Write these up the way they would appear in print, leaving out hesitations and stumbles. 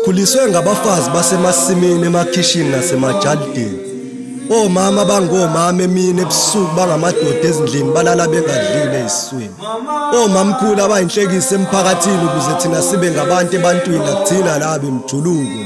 Sikhuliswe ngabafazi basemasimini emakhishini nasemajaldini. Omama bangomama emini ebusuku bangamadoda ezindlini balala bengadlile eziswini. Omamkhulu abayinhlekisa emphakathini ukuze thina sibe ngabantu ebantwini akuthina laba emjuluko.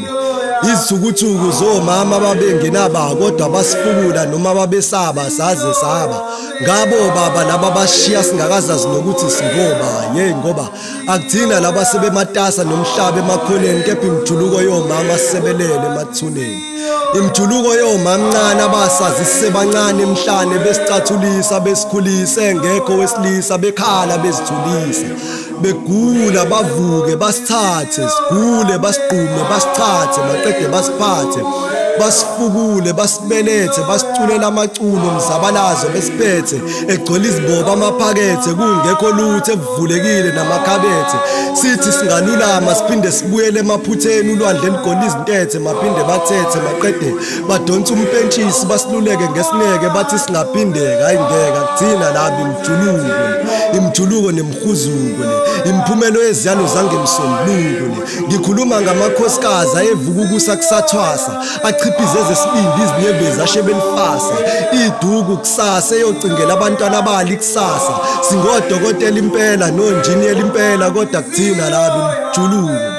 Izithukuthuku zomama babengenaba kodwa basifukula noma babesaba saze saba. Ngabo baba laba bashiya singakazazi nokuthi singoba ngoba akuthina laba sebematasa nomhlaba emakhoneni kepha imjuluko yomama sisebelele emathuneni. Imjuluko yomamncane abasazi sisebancane emhlane besicathulisa besikhulisa engekho wesilisa bekhala bezithulisa. Begula bavuke basithathe sigule basiqume basichathe maqede basiphathe basifukule basibelethe basiculela amaculo mzabalazo besiphethe egcwele iziboba amaphakethe kungekho lutho evulekile namakhabethe sithi singalulama siphinde sibuyele emaphutheni ulwandle ligona izintethe maphinde bathethe maqede badonsa umpentshisi basiluleke ngesineke bathi singaphindeka ayingeke akuthina laba imjuluko nemkhuzuko imphumelo eziyalo zangemsombuluko ngikhuluma ngamakhosikazi ayevuka ukusa kusathwasa achiphize ezesibindi izinyembezi ashebelifasa iduku kusasa eyocingela abantwana bali kusasa singodokotela impela nonjiniyela impela kodwa kuthina laba imjuluko.